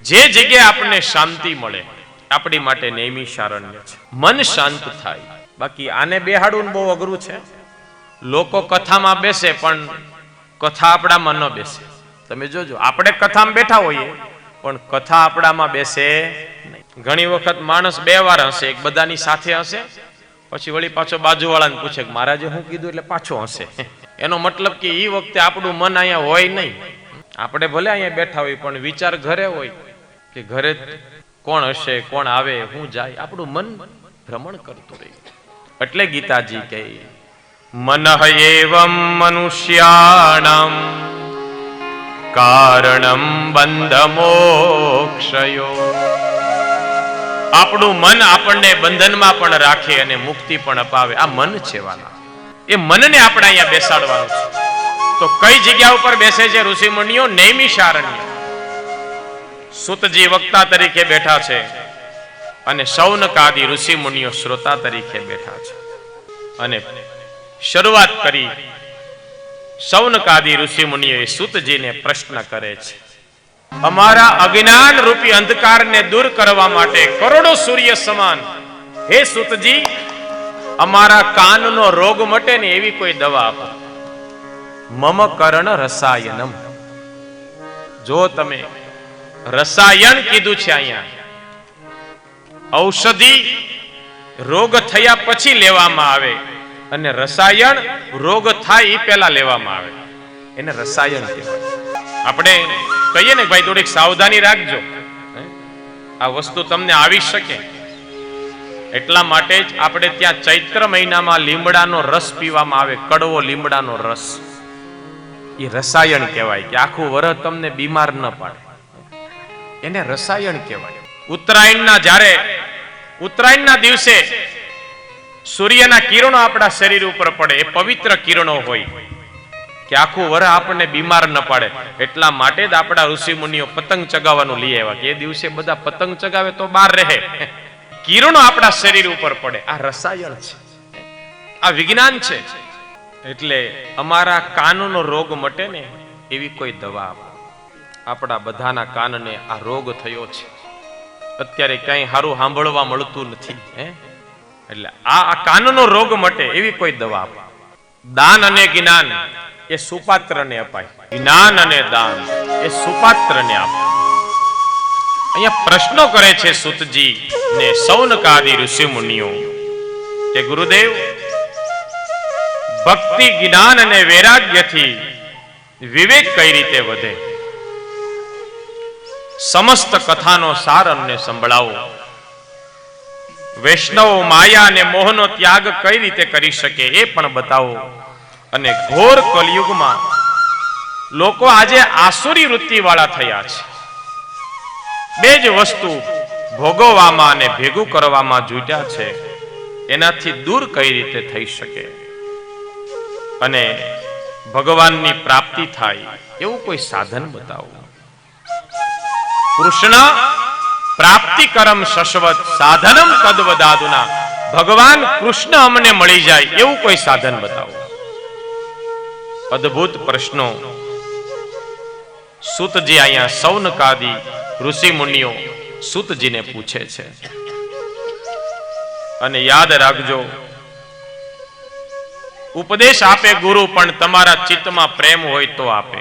જે જગ્યાએ આપણને શાંતિ મળે આપણી માટે નૈમિષારણ્ય છે. મન શાંત થાય. બાકી આને બેહાડવું બહુ અઘરું છે. લોકો કથામાં બેસે પણ કથા આપણામાં ન બેસે. તમે જોજો, આપણે કથામાં બેઠા હોઈએ પણ કથા આપણામાં બેસે નહીં. ઘણી વખત માણસ બે વાર હશે, એક બધાની સાથે હશે, પછી વળી પાછો બાજુવાળાને પૂછે કે મહારાજે શું કીધું, એટલે પાછો હશે. એનો મતલબ કે એ વખતે આપણું મન અહીંયા હોય નહીં. આપણે ભલે અહીંયા બેઠા હોય પણ વિચાર ઘરે હોય કે ઘરે કોણ હશે, કોણ આવે, હું જાય, આપણું મન ભ્રમણ કરતું રહે. એટલે ગીતાજી કહે મનઃ એવં મનુષ્યાણામ કારણમ બંધ મોક્ષયો. આપણું મન આપણને બંધનમાં પણ રાખે અને મુક્તિ પણ અપાવે. આ મન છે વાલા. એ મનને આપણે અહીંયા બેસાડવાનું છે. તો કઈ જગ્યા ઉપર બેસે છે ઋષિ મુનિઓ? નૈમિષારણ્ય. સુતજી વક્તા તરીકે બેઠા છે અને શૌનકાદિ ઋષિ મુનિઓ શ્રોતા તરીકે બેઠા છે. અને શરૂઆત કરી શૌનકાદિ ઋષિ મુનિઓએ સુતજીને પ્રશ્ન કરે છે. અમારા અજ્ઞાન રૂપી અંધકારને દૂર કરવા માટે કરોડો સૂર્ય સમાન હે સુતજી, અમારા કાનનો રોગ મટે ને એવી કોઈ દવા આપો. મમ કર્ણ રસાયનમ. જો તમે રસાયણ કીધું છે અહીંયા, ઔષધિ રોગ થયા પછી લેવામાં આવે અને રસાયણ રોગ થાય એ પહેલા લેવામાં આવે, એને રસાયણ કહેવાય. આપણે કહીએ ને ભાઈ થોડીક સાવધાની રાખજો, આ વસ્તુ તમને આવી શકે. એટલા માટે જ આપણે ત્યાં ચૈત્ર મહિનામાં લીમડાનો રસ પીવામાં આવે, કડવો લીમડાનો રસ. એ રસાયણ કહેવાય કે આખું વરસ તમને બીમાર ન પાડે, એને રસાયણ કહેવાય. ઉત્તરાયણના દિવસે સૂર્યના કિરણો આપણા શરીર ઉપર પડે, એ પવિત્ર કિરણો હોય કે આખું વરસ આપણને બીમાર ન પાડે. એટલા માટે જ આપણા ઋષિ મુનિઓ પતંગ ચગાવવાનું લઈ આવ્યા કે એ દિવસે બધા પતંગ ચગાવે તો બહાર રહે, કિરણો આપણા શરીર ઉપર પડે. આ રસાયણ છે, આ વિજ્ઞાન છે. એટલે અમારા કાનનો રોગ મટે ને એવી કોઈ દવા આપો. આપણા બધાના કાનને આ રોગ થયો છે, અત્યારે ક્યાંય સારું સાંભળવા મળતું નથી. એટલે આ કાનનો રોગ મટે એવી કોઈ દવા આપો. દાન અને જ્ઞાન એ સુપાત્રને અપાય. જ્ઞાન અને દાન એ સુપાત્રને અપાય. અહીંયા પ્રશ્નો કરે છે સુતજી ને શૌનકાદિ ઋષિ મુનિઓ કે ગુરુદેવ, ભક્તિ, જ્ઞાન અને વૈરાગ્યથી વિવેક કઈ રીતે વધે? સમસ્ત કથાનો સાર અમને સંભળાવો. વૈષ્ણવો માયા અને મોહનો ત્યાગ કઈ રીતે કરી શકે એ પણ બતાવો. અને ઘોર કલયુગમાં લોકો આજે આસુરી વૃત્તિ વાળા થયા છે. બે જ વસ્તુ ભોગવવામાં અને ભેગું કરવામાં જુટ્યા છે, એનાથી દૂર કઈ રીતે થઈ શકે અને ભગવાનની પ્રાપ્તિ થાય એવું કોઈ સાધન બતાવો. કૃષ્ણ પ્રાપ્તિ કરમ શશ્વત સાધનમ તદ્વદાદુના. ભગવાન કૃષ્ણ અમને મળી જાય એવું કોઈ સાધન બતાવો. અદ્ભુત પ્રશ્નો સુતજી અહીંયા શૌનકાદિ ઋષિ મુનિઓ સુતજીને પૂછે છે. અને યાદ રાખજો, ઉપદેશ આપે ગુરુ પણ તમારા ચિત્તમાં પ્રેમ હોય તો આપે.